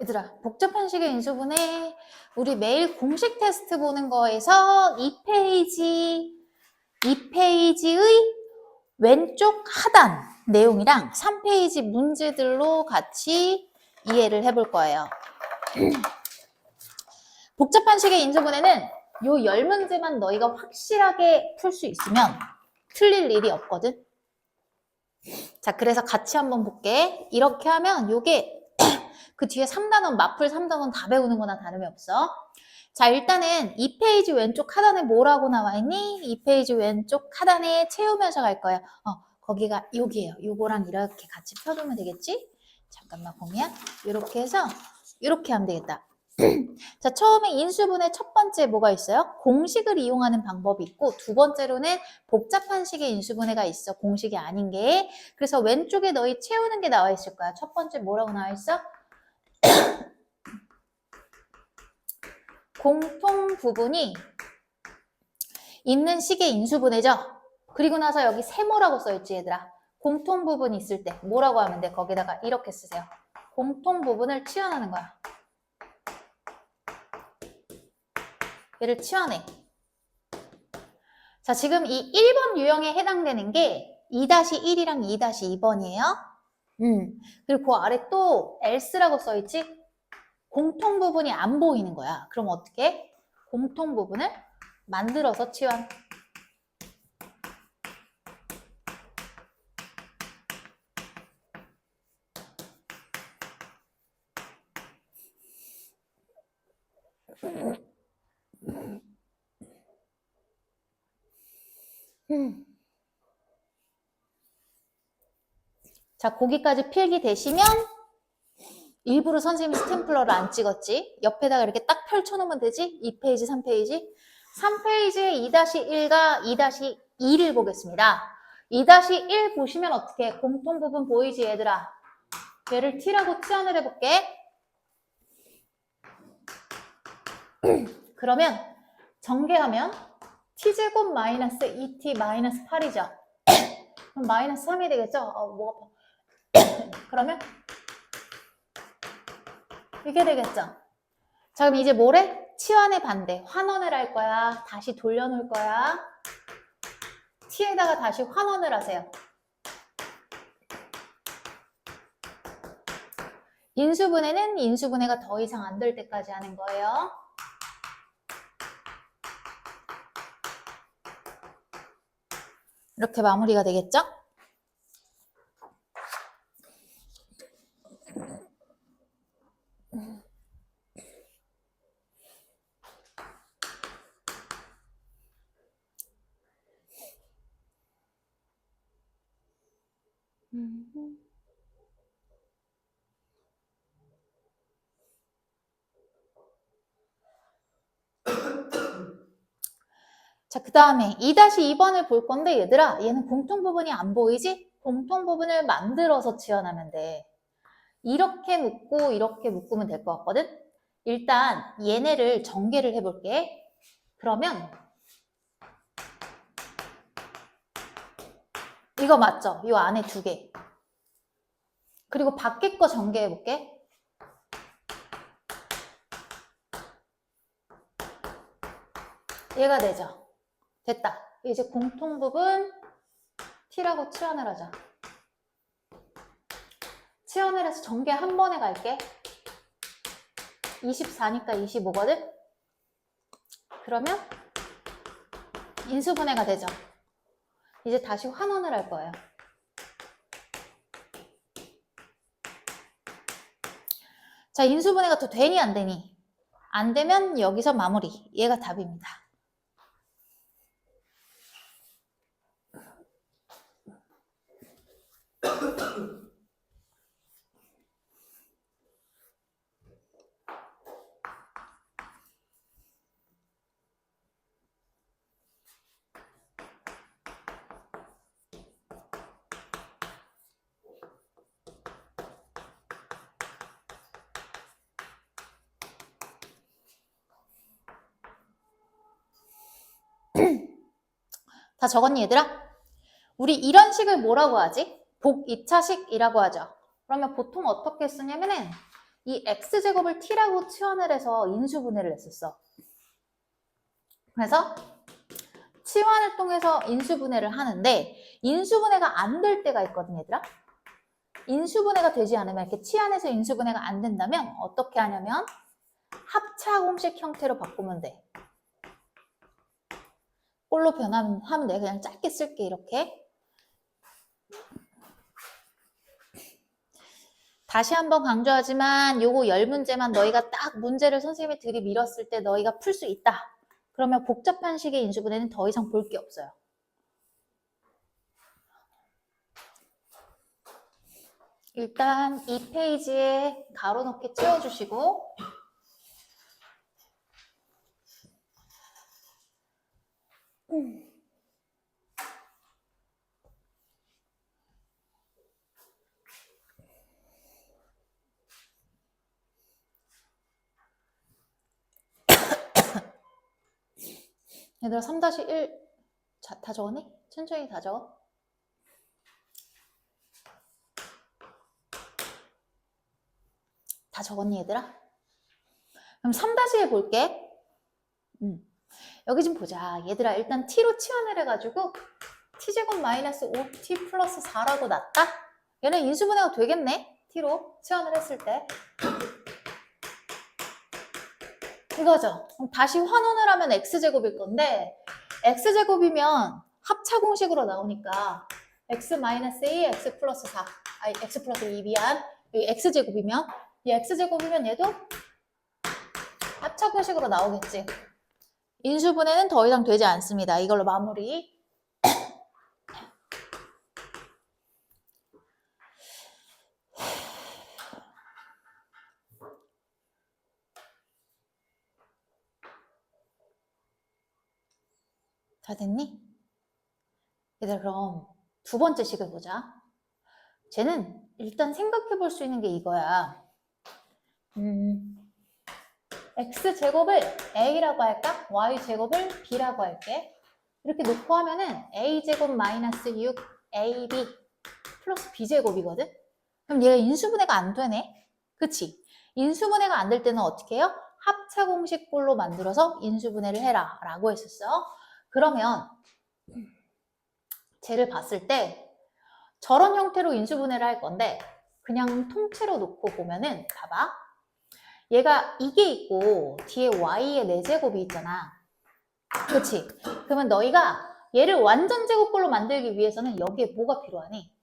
얘들아, 복잡한 식의 인수분해 우리 매일 공식 테스트 보는 거에서 2페이지의 왼쪽 하단 내용이랑 3페이지 문제들로 같이 이해를 해볼 거예요. 복잡한 식의 인수분해는 요 10문제만 너희가 확실하게 풀 수 있으면 틀릴 일이 없거든. 자, 그래서 같이 한번 볼게. 이렇게 하면 요게 그 뒤에 3단원, 마풀 3단원 다 배우는 거나 다름이 없어. 자, 일단은 2페이지 왼쪽 하단에 뭐라고 나와 있니? 2페이지 왼쪽 하단에 채우면서 갈 거야. 거기가 여기예요. 요거랑 이렇게 같이 펴두면 되겠지? 잠깐만 보면 이렇게 해서 이렇게 하면 되겠다. 자, 처음에 인수분해 첫 번째 뭐가 있어요? 공식을 이용하는 방법이 있고 두 번째로는 복잡한 식의 인수분해가 있어. 공식이 아닌 게. 그래서 왼쪽에 너희 채우는 게 나와 있을 거야. 첫 번째 뭐라고 나와 있어? 공통 부분이 있는 식의 인수분해죠. 그리고 나서 여기 세모라고 써있지 얘들아. 공통 부분이 있을 때 뭐라고 하면 돼? 거기다가 이렇게 쓰세요. 공통 부분을 치환하는 거야. 얘를 치환해. 자, 지금 이 1번 유형에 해당되는 게 2-1이랑 2-2번이에요. 그리고 그 아래 또 else라고 써있지? 공통 부분이 안 보이는 거야. 그럼 어떻게? 공통 부분을 만들어서 치환. 자, 거기까지 필기 되시면 일부러 선생님이 스탬플러를 안 찍었지. 옆에다가 이렇게 딱 펼쳐놓으면 되지. 2페이지, 3페이지. 3페이지에 2-1과 2-2를 보겠습니다. 2-1 보시면 어떻게 해? 공통 부분 보이지 얘들아? 얘를 t라고 치환을 해볼게. 그러면 전개하면 t제곱 마이너스 2t 마이너스 8이죠. 그럼 마이너스 3이 되겠죠? 목 아파. 그러면 이게 되겠죠? 자, 그럼 이제 뭐래? 치환의 반대. 환원을 할 거야. 다시 돌려놓을 거야. t에다가 다시 환원을 하세요. 인수분해는 인수분해가 더 이상 안 될 때까지 하는 거예요. 이렇게 마무리가 되겠죠? 자, 그 다음에 2-2번을 볼 건데 얘들아, 얘는 공통 부분이 안 보이지? 공통 부분을 만들어서 치환하면 돼. 이렇게 묶고 이렇게 묶으면 될 것 같거든? 일단 얘네를 전개를 해볼게. 그러면 이거 맞죠? 이 안에 2개. 그리고 밖에 거 전개해볼게. 얘가 되죠? 됐다. 이제 공통 부분 t라고 치환을 하자. 치환을 해서 전개 한 번에 갈게. 24니까 25거든? 그러면 인수분해가 되죠. 이제 다시 환원을 할 거예요. 자, 인수분해가 또 되니 안 되니? 안 되면 여기서 마무리. 얘가 답입니다. 다 적었니 얘들아? 우리 이런 식을 뭐라고 하지? 복 2차식이라고 하죠. 그러면 보통 어떻게 쓰냐면은 이 x제곱을 t라고 치환을 해서 인수분해를 했었어. 그래서 치환을 통해서 인수분해를 하는데 인수분해가 안 될 때가 있거든, 얘들아. 인수분해가 되지 않으면 이렇게 치환해서 인수분해가 안 된다면 어떻게 하냐면 합차 공식 형태로 바꾸면 돼. 꼴로 변하면 돼. 그냥 짧게 쓸게, 이렇게. 다시 한번 강조하지만 요거 10문제만 너희가 딱 문제를 선생님이 들이밀었을 때 너희가 풀 수 있다. 그러면 복잡한 식의 인수분해는 더 이상 볼 게 없어요. 일단 이 페이지에 가로 넣기 채워주시고 얘들아 3-1 다 적었니? 천천히 다 적어. 다 적었니 얘들아? 그럼 3-1 볼게. 여기 좀 보자. 얘들아 일단 t로 치환을 해가지고 t제곱 마이너스 5t 플러스 4라고 났다? 얘는 인수분해가 되겠네? t로 치환을 했을 때. 이거죠. 그럼 다시 환원을 하면 x제곱일 건데 x제곱이면 합차 공식으로 나오니까 x 마이너스 2, x 플러스 4 아니 x 플러스 2 미안 여기 x제곱이면 이 x제곱이면 얘도 합차 공식으로 나오겠지. 인수분해는 더 이상 되지 않습니다. 이걸로 마무리. 다 됐니? 얘들아 그럼 두 번째 식을 보자. 쟤는 일단 생각해 볼 수 있는 게 이거야. x제곱을 a라고 할까? y제곱을 b라고 할게. 이렇게 놓고 하면은 a제곱 마이너스 6ab 플러스 b제곱이거든? 그럼 얘가 인수분해가 안 되네? 그치? 인수분해가 안 될 때는 어떻게 해요? 합차 공식꼴로 만들어서 인수분해를 해라 라고 했었어. 그러면 쟤를 봤을 때 저런 형태로 인수분해를 할 건데 그냥 통째로 놓고 보면은 봐봐. 얘가 이게 있고 뒤에 y의 4제곱이 있잖아. 그치? 그러면 너희가 얘를 완전 제곱꼴로 만들기 위해서는 여기에 뭐가 필요하니?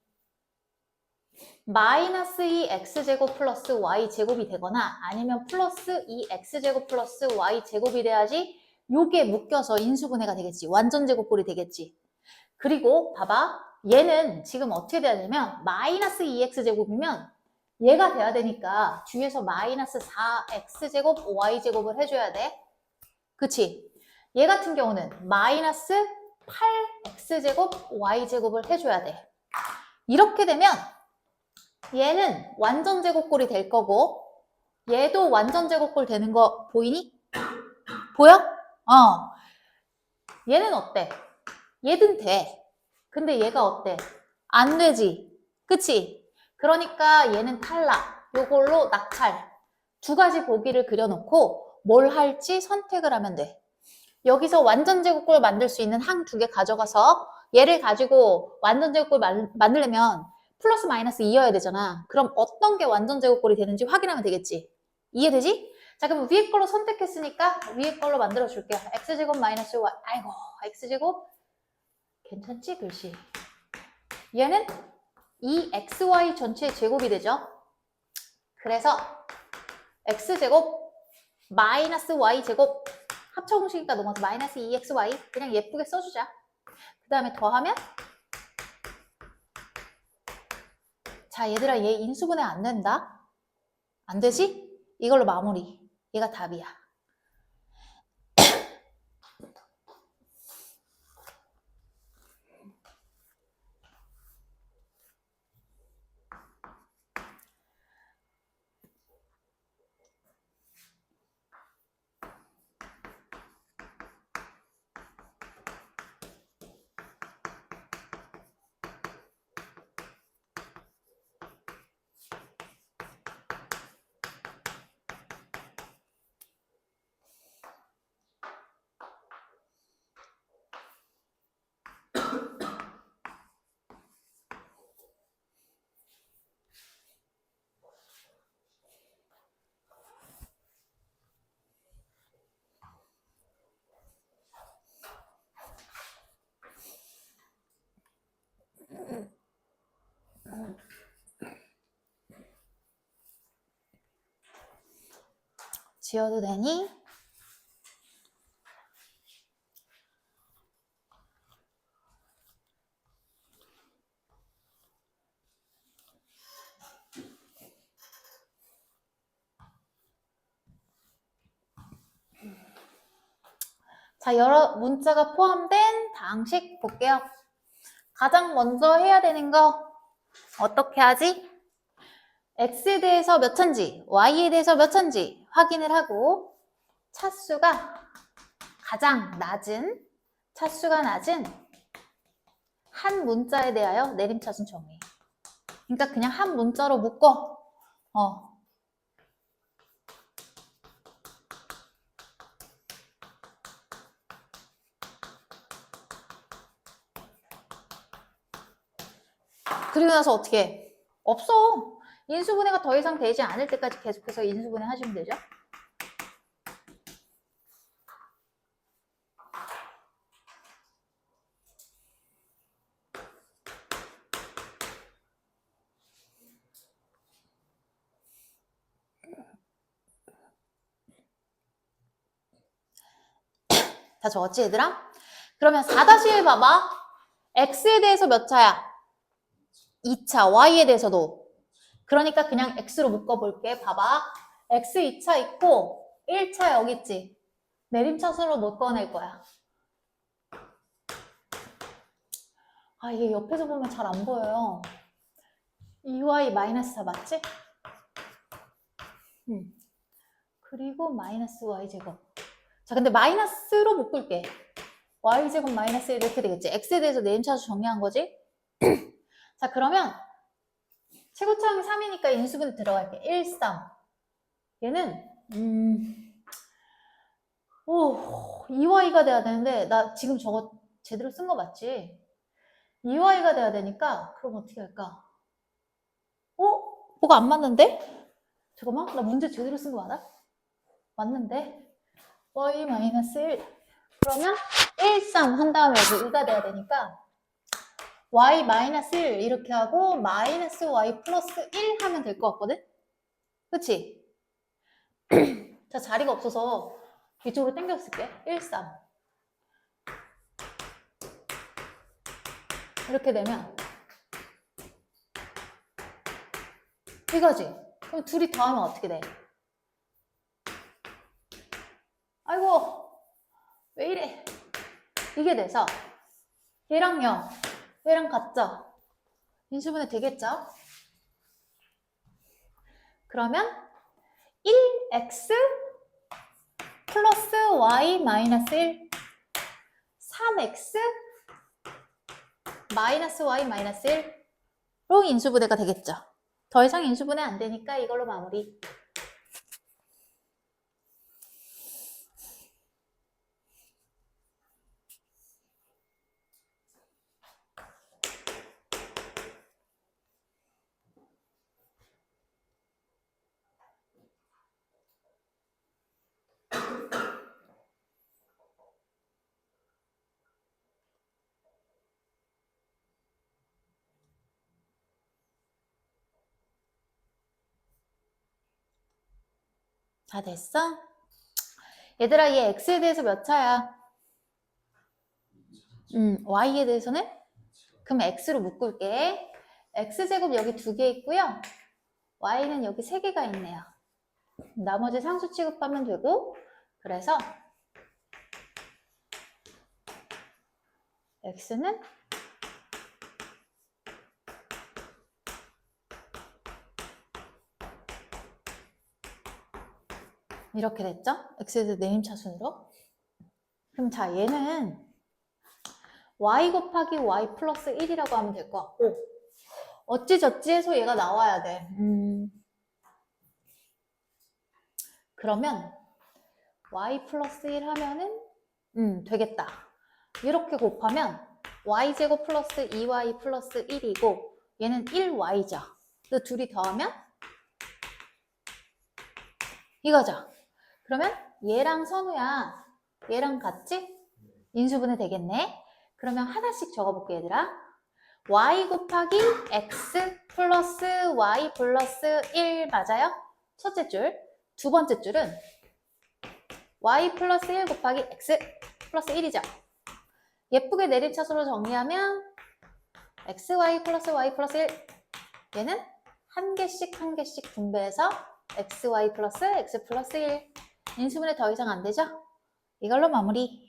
마이너스 2x제곱 플러스 y제곱이 되거나 아니면 플러스 2x제곱 플러스 y제곱이 돼야지 요게 묶여서 인수분해가 되겠지. 완전 제곱꼴이 되겠지. 그리고 봐봐. 얘는 지금 어떻게 돼야 되냐면 마이너스 2x제곱이면 얘가 돼야 되니까 뒤에서 마이너스 4x제곱 y제곱을 해줘야 돼. 그치? 얘 같은 경우는 마이너스 8x제곱 y제곱을 해줘야 돼. 이렇게 되면 얘는 완전 제곱꼴이 될 거고 얘도 완전 제곱꼴 되는 거 보이니? 보여? 얘는 어때? 얘든 돼. 근데 얘가 어때? 안 되지. 그치? 그러니까 얘는 탈락. 요걸로 낙찰. 두 가지 보기를 그려놓고 뭘 할지 선택을 하면 돼. 여기서 완전 제곱꼴 만들 수 있는 항 2개 가져가서 얘를 가지고 완전 제곱꼴 만들려면 플러스 마이너스 이어야 되잖아. 그럼 어떤 게 완전 제곱꼴이 되는지 확인하면 되겠지. 이해되지? 자, 그럼 위에 걸로 선택했으니까 위에 걸로 만들어 줄게요. x제곱 마이너스 y. 아이고, x제곱. 괜찮지? 글씨. 얘는 이 xy 전체의 제곱이 되죠. 그래서 x제곱 마이너스 y제곱 합쳐 공식이니까 넘어서 마이너스 2xy 그냥 예쁘게 써주자. 그 다음에 더하면 자 얘들아 얘 인수분해 안 된다. 안 되지? 이걸로 마무리. 얘가 답이야. 지워도 되니? 자, 여러 문자가 포함된 다항식 볼게요. 가장 먼저 해야 되는 거 어떻게 하지? x에 대해서 몇 천지, y에 대해서 몇 천지 확인을 하고 차수가 낮은 한 문자에 대하여 내림차순 정의. 그러니까 그냥 한 문자로 묶어. 그리고 나서 어떻게 해? 없어. 인수분해가 더 이상 되지 않을 때까지 계속해서 인수분해 하시면 되죠. 다 적었지 얘들아? 그러면 4-1 봐봐. x에 대해서 몇 차야? 2차. y에 대해서도. 그러니까 그냥 x로 묶어볼게. 봐봐. x 2차 있고 1차 여기 있지. 내림차순으로 못 꺼낼 거야. 아, 이게 옆에서 보면 잘 안 보여요. 2y 마이너스 4 맞지? 그리고 마이너스 y제곱. 자, 근데 마이너스로 묶을게. y제곱 마이너스 1 이렇게 되겠지. x에 대해서 내림차수 정리한 거지? 자, 그러면 최고차항이 3이니까 인수분해 들어갈게. 1, 3. 얘는 2y가 돼야 되는데 나 지금 저거 제대로 쓴 거 맞지? 2y가 돼야 되니까 그럼 어떻게 할까? 뭐가 안 맞는데? 잠깐만, 나 문제 제대로 쓴 거 맞아? 맞는데? y 마이너스 1 그러면 1, 3 한 다음에 여기 2가 돼야 되니까 y 마이너스 1 이렇게 하고 마이너스 y 플러스 1 하면 될 것 같거든? 그치? 자, 자리가 없어서 이쪽으로 당겨 쓸게. 1, 3 이렇게 되면 이거지? 그럼 둘이 더하면 어떻게 돼? 아이고 왜 이래? 이게 돼서 얘랑요 얘랑 같죠? 인수분해 되겠죠? 그러면 1x 플러스 y 마이너스 1 3x 마이너스 y 마이너스 1로 인수분해가 되겠죠? 더 이상 인수분해 안 되니까 이걸로 마무리. 다 됐어? 얘들아, 얘 x에 대해서 몇 차야? y에 대해서는? 그럼 x로 묶을게. x제곱 여기 2개 있고요. y는 여기 3개가 있네요. 나머지 상수 취급하면 되고, 그래서 x는 이렇게 됐죠? x에 대해서 내림차순으로. 그럼 자, 얘는 y 곱하기 y 플러스 1이라고 하면 될 것 같고, 어찌저찌 해서 얘가 나와야 돼. 그러면 y 플러스 1 하면은 되겠다. 이렇게 곱하면 y제곱 플러스 2y 플러스 1이고 얘는 1y죠. 그 둘이 더하면 이거죠. 그러면 얘랑 선우야 얘랑 같이 인수분해 되겠네. 그러면 하나씩 적어볼게 얘들아. y 곱하기 x 플러스 y 플러스 1 맞아요? 첫째 줄. 두 번째 줄은 y 플러스 1 곱하기 x 플러스 1이죠. 예쁘게 내림차순으로 정리하면 xy 플러스 y 플러스 1 얘는 한 개씩 분배해서 xy 플러스 x 플러스 1 인수분해 더 이상 안 되죠? 이걸로 마무리.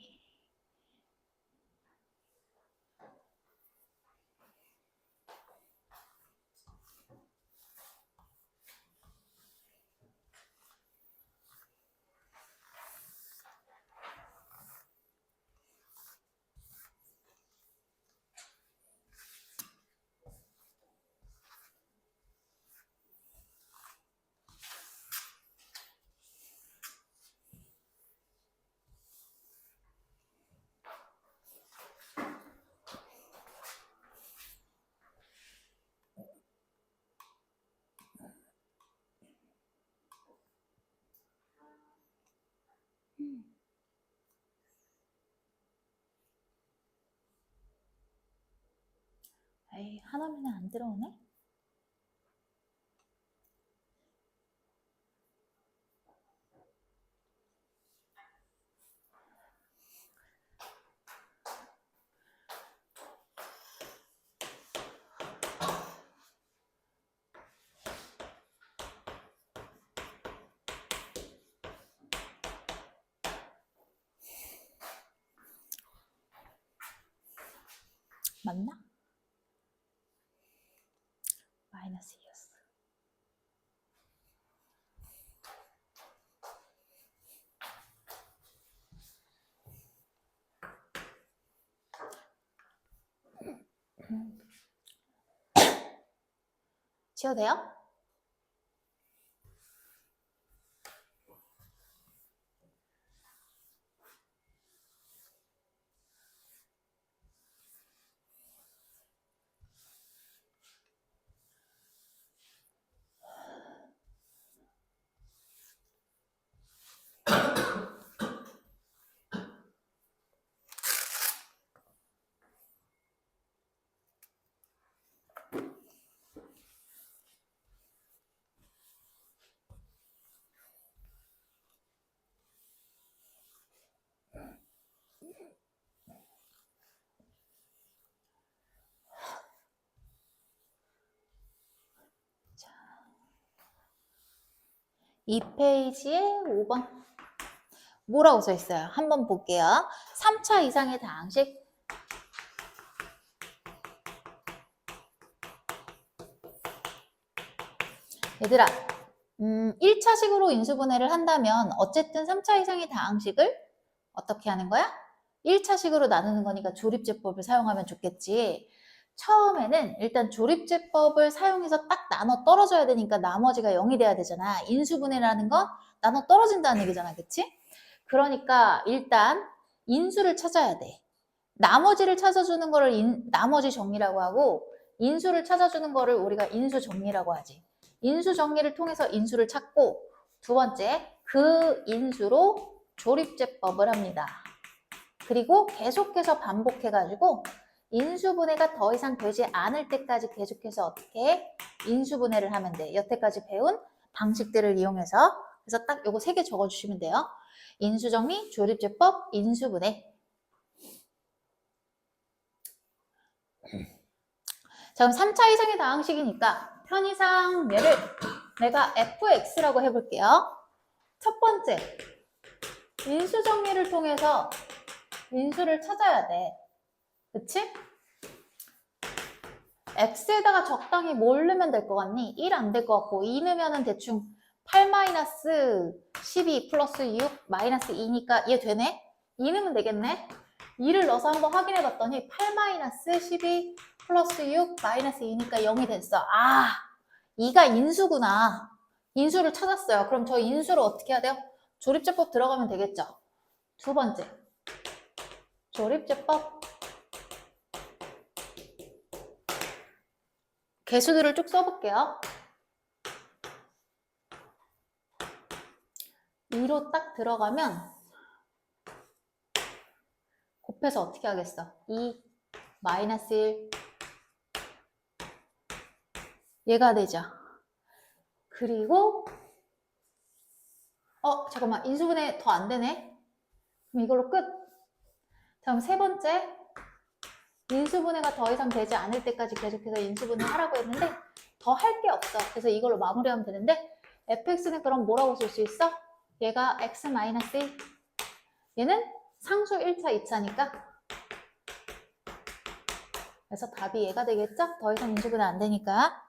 에이, 하나면은 안 들어오네? 맞나? 마이너스 2였어. 지워도 돼요? 자, 2페이지에 5번. 뭐라고 써 있어요? 한번 볼게요. 3차 이상의 다항식. 얘들아, 1차식으로 인수분해를 한다면 어쨌든 3차 이상의 다항식을 어떻게 하는 거야? 1차식으로 나누는 거니까 조립제법을 사용하면 좋겠지. 처음에는 일단 조립제법을 사용해서 딱 나눠 떨어져야 되니까 나머지가 0이 돼야 되잖아. 인수분해라는 건 나눠 떨어진다는 얘기잖아. 그치? 그러니까 일단 인수를 찾아야 돼. 나머지를 찾아주는 거를 나머지 정리라고 하고 인수를 찾아주는 거를 우리가 인수 정리라고 하지. 인수 정리를 통해서 인수를 찾고 두 번째 그 인수로 조립제법을 합니다. 그리고 계속해서 반복해가지고 인수분해가 더 이상 되지 않을 때까지 계속해서 어떻게 인수분해를 하면 돼. 여태까지 배운 방식들을 이용해서 그래서 딱 요거 3개 적어주시면 돼요. 인수정리, 조립제법, 인수분해. 자, 그럼 3차 이상의 다항식이니까 편의상 얘를 내가 fx라고 해볼게요. 첫 번째, 인수정리를 통해서 인수를 찾아야 돼. 그치? x에다가 적당히 뭘 넣으면 될 것 같니? 1 안 될 것 같고 2 넣으면 대충 8-12 플러스 6 마이너스 2니까 얘 되네? 2 넣으면 되겠네? 2를 넣어서 한번 확인해 봤더니 8-12 플러스 6 마이너스 2니까 0이 됐어. 아, 2가 인수구나. 인수를 찾았어요. 그럼 저 인수를 어떻게 해야 돼요? 조립제법 들어가면 되겠죠? 두 번째, 조립제법. 개수들을 쭉 써볼게요. 2로 딱 들어가면 곱해서 어떻게 하겠어? 2 마이너스 1 얘가 되죠. 그리고 잠깐만. 인수분해 더 안 되네. 그럼 이걸로 끝. 다음 세 번째. 인수분해가 더 이상 되지 않을 때까지 계속해서 인수분해 하라고 했는데 더 할 게 없어. 그래서 이걸로 마무리하면 되는데 fx는 그럼 뭐라고 쓸 수 있어? 얘가 x-1 얘는 상수 1차, 2차니까 그래서 답이 얘가 되겠죠? 더 이상 인수분해 안 되니까.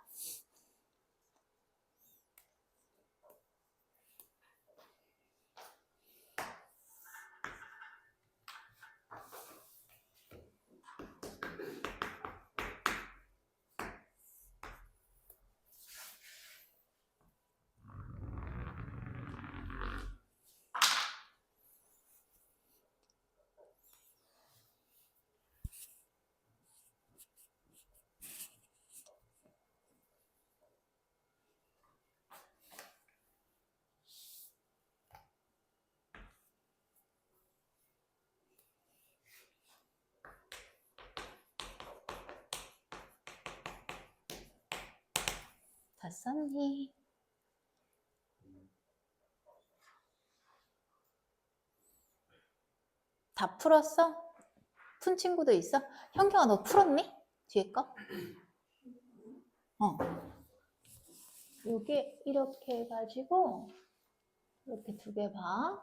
다 썼니? 다 풀었어? 푼 친구도 있어? 현경아 너 풀었니? 뒤에 거? 요게 이렇게 해가지고 이렇게 두 개 봐.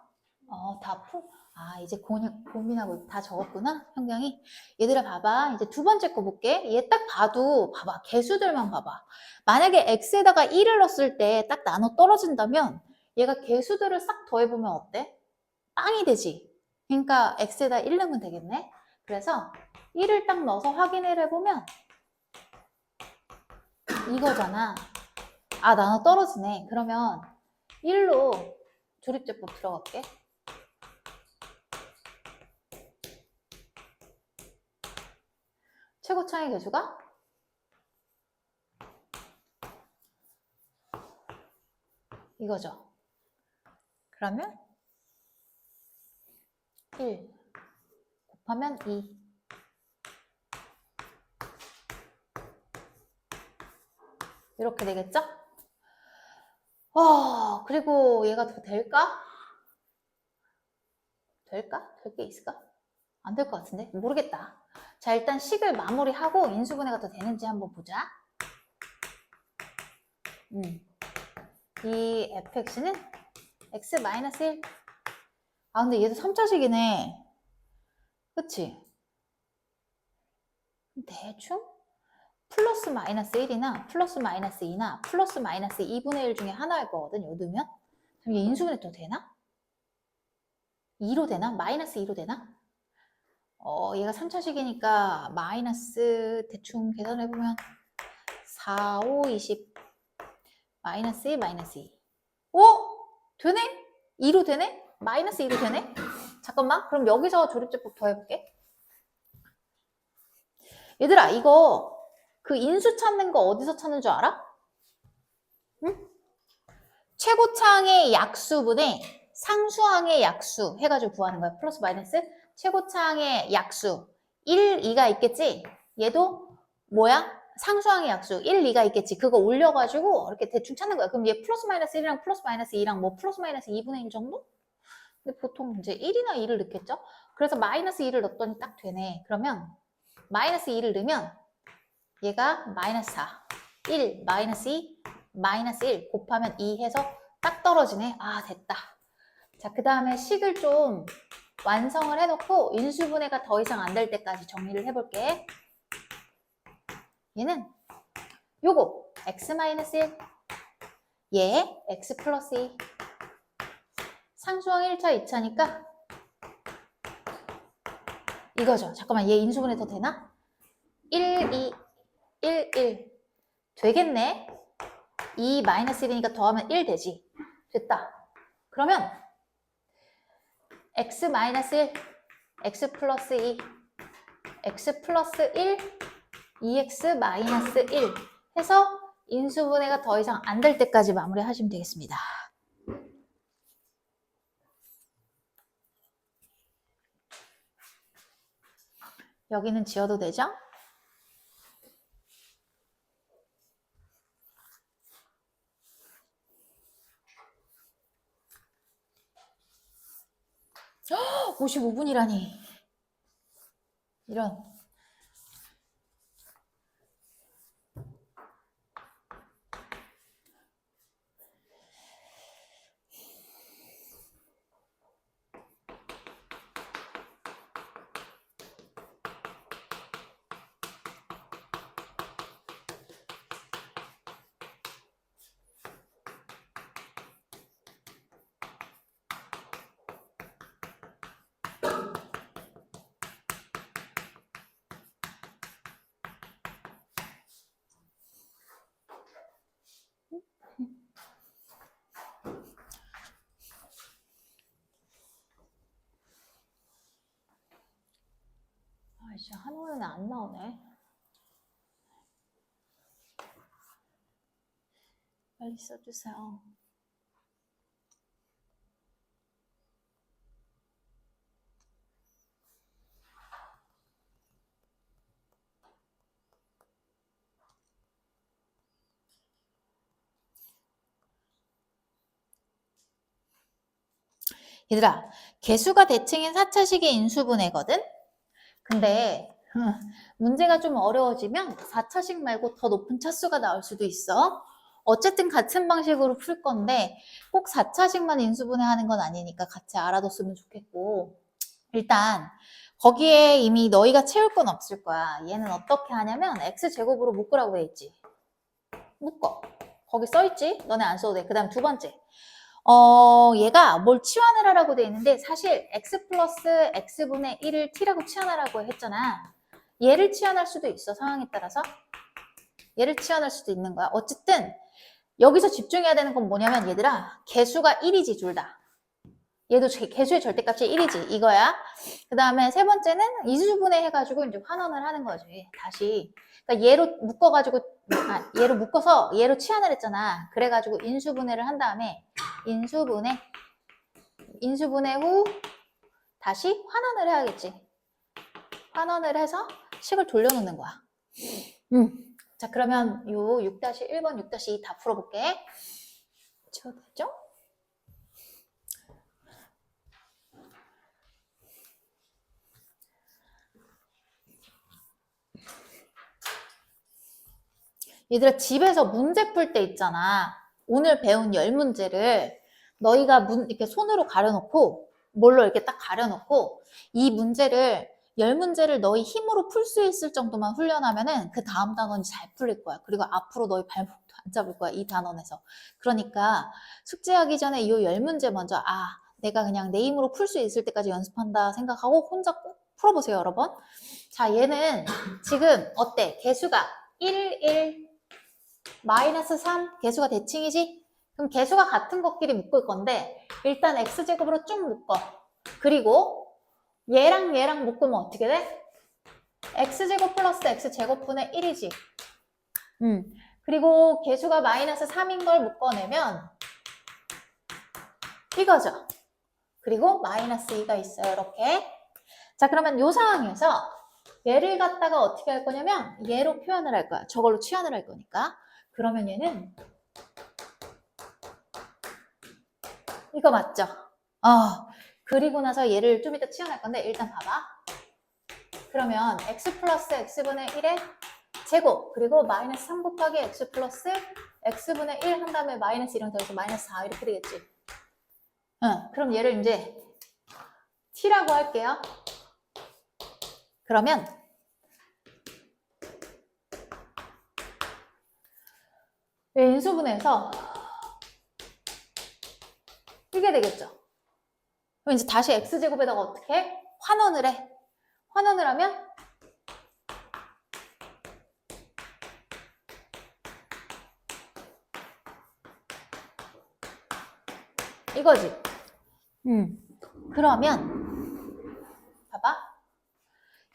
이제 고민하고 다 적었구나, 현경이. 얘들아, 봐봐. 이제 두 번째 거 볼게. 얘 딱 봐도, 봐봐. 개수들만 봐봐. 만약에 x에다가 1을 넣었을 때 딱 나눠 떨어진다면 얘가 개수들을 싹 더해보면 어때? 빵이 되지. 그러니까 x에다 1 넣으면 되겠네. 그래서 1을 딱 넣어서 확인을 해보면 이거잖아. 나눠 떨어지네. 그러면 1로 조립제법 들어갈게. 최고차의 개수가 이거죠. 그러면 1 곱하면 2 이렇게 되겠죠? 그리고 얘가 더 될까? 될까? 될 게 있을까? 안 될 것 같은데? 모르겠다. 자, 일단 식을 마무리하고 인수분해가 더 되는지 한번 보자. 이 fx는 x-1. 근데 얘도 3차식이네. 그치? 대충 플러스 마이너스 1이나 플러스 마이너스 2나 플러스 마이너스 2분의 1 중에 하나일 거거든, 요 두면. 그럼 얘 인수분해 또 되나? 2로 되나? 마이너스 2로 되나? 얘가 3차식이니까 마이너스 대충 계산해보면 4, 5, 20 마이너스 1, 마이너스 2 되네? 2로 되네? 마이너스 2로 되네? 잠깐만, 그럼 여기서 조립제법 더 해볼게. 얘들아, 이거 그 인수 찾는 거 어디서 찾는 줄 알아? 응? 최고차항의 약수분의 상수항의 약수 해가지고 구하는 거야. 플러스 마이너스 최고차항의 약수 1, 2가 있겠지? 얘도 뭐야? 상수항의 약수 1, 2가 있겠지? 그거 올려가지고 이렇게 대충 찾는 거야. 그럼 얘 플러스 마이너스 1이랑 플러스 마이너스 2랑 뭐 플러스 마이너스 2분의 1 정도? 근데 보통 이제 1이나 2를 넣겠죠? 그래서 마이너스 2를 넣었더니 딱 되네. 그러면 마이너스 2를 넣으면 얘가 마이너스 4, 1, 마이너스 2, 마이너스 1 곱하면 2 해서 딱 떨어지네. 됐다. 자, 그 다음에 식을 좀 완성을 해놓고 인수분해가 더 이상 안 될 때까지 정리를 해볼게. 얘는 요거 x-1 얘 x 플러스 2 상수항 1차, 2차니까 이거죠. 잠깐만, 얘 인수분해 더 되나? 1, 2, 1, 1 되겠네. 2 마이너스 1이니까 더하면 1 되지. 됐다. 그러면 x 마이너스 1, x 플러스 2, x 플러스 1, 2x 마이너스 1 해서 인수분해가 더 이상 안 될 때까지 마무리하시면 되겠습니다. 여기는 지워도 되죠? 55분이라니. 이런. 아이씨, 한원은 안 나오네. 빨리 써주세요. 얘들아, 개수가 대칭인 4차식의 인수분해거든? 근데 문제가 좀 어려워지면 4차식 말고 더 높은 차수가 나올 수도 있어. 어쨌든 같은 방식으로 풀 건데 꼭 4차식만 인수분해하는 건 아니니까 같이 알아뒀으면 좋겠고, 일단 거기에 이미 너희가 채울 건 없을 거야. 얘는 어떻게 하냐면 x제곱으로 묶으라고 돼 있지. 묶어. 거기 써있지? 너네 안 써도 돼. 그 다음 두 번째. 얘가 뭘 치환을 하라고 돼 있는데 사실 x 플러스 x분의 1을 t라고 치환하라고 했잖아. 얘를 치환할 수도 있어. 상황에 따라서. 얘를 치환할 수도 있는 거야. 어쨌든 여기서 집중해야 되는 건 뭐냐면 얘들아, 개수가 1이지 둘 다. 얘도 개수의 절대값이 1이지 이거야. 그 다음에 세 번째는 이수분해 해가지고 이제 환원을 하는 거지. 다시. 그러니까 얘로 묶어가지고, 얘로 묶어서 얘로 치환을 했잖아. 그래가지고 인수분해를 한 다음에 인수분해 후 다시 환원을 해야겠지. 환원을 해서 식을 돌려놓는 거야. 자, 그러면 요 6-1번, 6-2 다 풀어볼게. 지워도 되죠? 얘들아, 집에서 문제 풀 때 있잖아. 오늘 배운 10문제를 너희가 이렇게 손으로 가려놓고, 뭘로 이렇게 딱 가려놓고, 이 문제를, 10문제를 너희 힘으로 풀 수 있을 정도만 훈련하면은 그 다음 단원이 잘 풀릴 거야. 그리고 앞으로 너희 발목도 안 잡을 거야, 이 단원에서. 그러니까 숙제하기 전에 이 10문제 먼저, 내가 그냥 내 힘으로 풀 수 있을 때까지 연습한다 생각하고 혼자 꼭 풀어보세요, 여러분. 자, 얘는 지금 어때? 개수가 1, 1, 마이너스 3 개수가 대칭이지? 그럼 개수가 같은 것끼리 묶을 건데 일단 x제곱으로 쭉 묶어. 그리고 얘랑 얘랑 묶으면 어떻게 돼? x제곱 플러스 x제곱분의 1이지. 그리고 개수가 마이너스 3인 걸 묶어내면 이거죠. 그리고 마이너스 2가 있어요. 이렇게. 자, 그러면 이 상황에서 얘를 갖다가 어떻게 할 거냐면 얘로 표현을 할 거야. 저걸로 치환을 할 거니까. 그러면 얘는 이거 맞죠? 그리고 나서 얘를 좀 이따 치환할 건데 일단 봐봐. 그러면 x 플러스 x분의 1의 제곱 그리고 마이너스 3 곱하기 x 플러스 x분의 1 한 다음에 마이너스 1을 더해서 마이너스 4 이렇게 되겠지. 그럼 얘를 이제 t라고 할게요. 그러면 인수분해에서 이게 되겠죠. 그럼 이제 다시 x제곱에다가 어떻게 해? 환원을 해. 환원을 하면 이거지. 그러면 봐봐.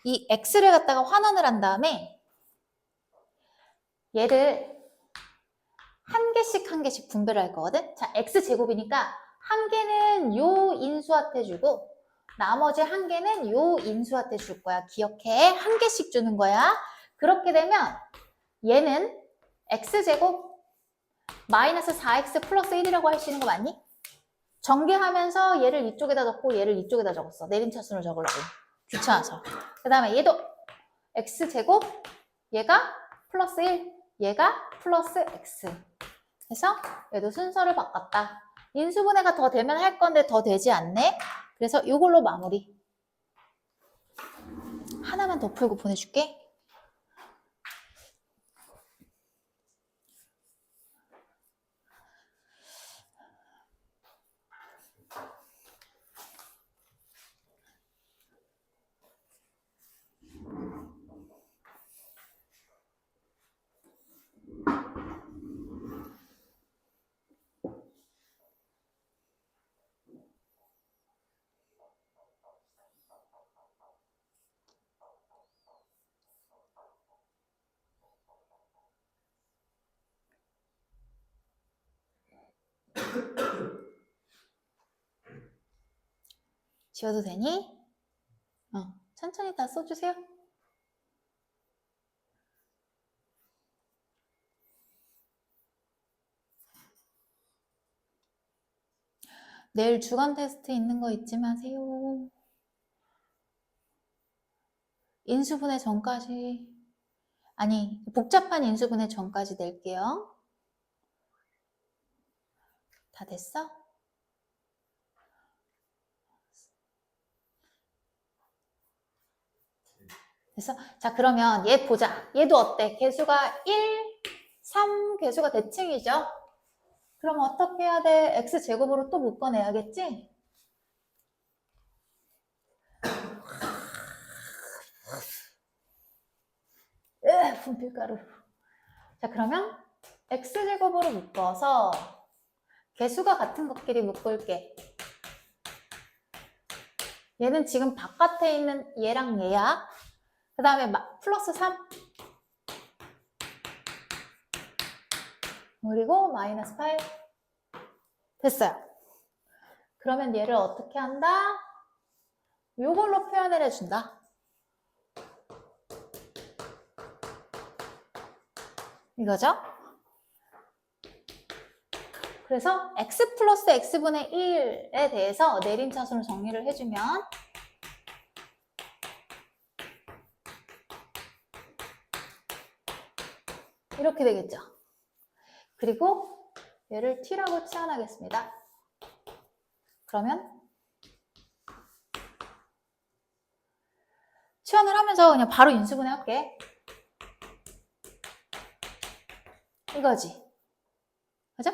이 x를 갖다가 환원을 한 다음에 얘를 한 개씩 분배를 할 거거든. 자, x제곱이니까 한 개는 요 인수한테 주고 나머지 한 개는 요 인수한테 줄 거야. 기억해. 한 개씩 주는 거야. 그렇게 되면 얘는 x제곱 마이너스 4x 플러스 1이라고 할 수 있는 거 맞니? 전개하면서 얘를 이쪽에다 적고 얘를 이쪽에다 적었어. 내림차순을 적으려고. 귀찮아서. 그 다음에 얘도 x제곱, 얘가 플러스 1, 얘가 플러스 x. 그래서 얘도 순서를 바꿨다. 인수분해가 더 되면 할 건데 더 되지 않네. 그래서 이걸로 마무리. 하나만 더 풀고 보내줄게. 지워도 되니? 천천히 다 써주세요. 내일 주간 테스트 있는 거 잊지 마세요. 인수분해 전까지, 아니, 복잡한 인수분해 전까지 낼게요. 다 됐어? 됐어? 자, 그러면 얘 보자. 얘도 어때? 개수가 1, 3 개수가 대칭이죠? 그럼 어떻게 해야 돼? x제곱으로 또 묶어내야겠지? 분필가루. 자, 그러면 x제곱으로 묶어서 개수가 같은 것끼리 묶을게. 얘는 지금 바깥에 있는 얘랑 얘야. 그 다음에 플러스 3. 그리고 마이너스 8. 됐어요. 그러면 얘를 어떻게 한다? 이걸로 표현을 해준다. 이거죠? 그래서 x 플러스 x분의 1에 대해서 내림차순을 정리를 해주면 이렇게 되겠죠. 그리고 얘를 t라고 치환하겠습니다. 그러면 치환을 하면서 그냥 바로 인수분해 할게. 이거지. 그죠?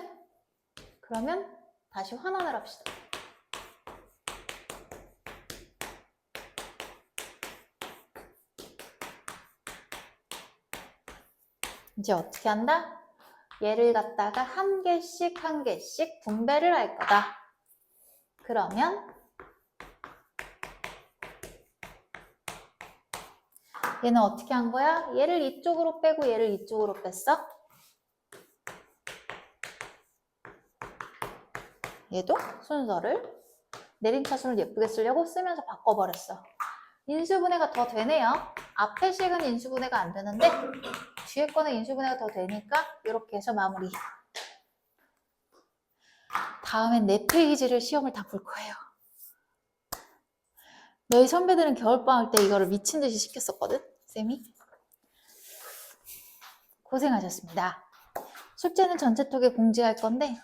그러면 다시 환원을 합시다. 이제 어떻게 한다? 얘를 갖다가 한 개씩 분배를 할 거다. 그러면 얘는 어떻게 한 거야? 얘를 이쪽으로 빼고 얘를 이쪽으로 뺐어. 얘도 순서를 내림차순을 예쁘게 쓰려고 쓰면서 바꿔버렸어. 인수분해가 더 되네요. 앞에 식은 인수분해가 안 되는데 뒤에 거는 인수분해가 더 되니까 이렇게 해서 마무리. 다음엔 4페이지를 시험을 다 볼 거예요. 너희 선배들은 겨울방학 때 이거를 미친 듯이 시켰었거든, 쌤이. 고생하셨습니다. 숙제는 전체톡에 공지할 건데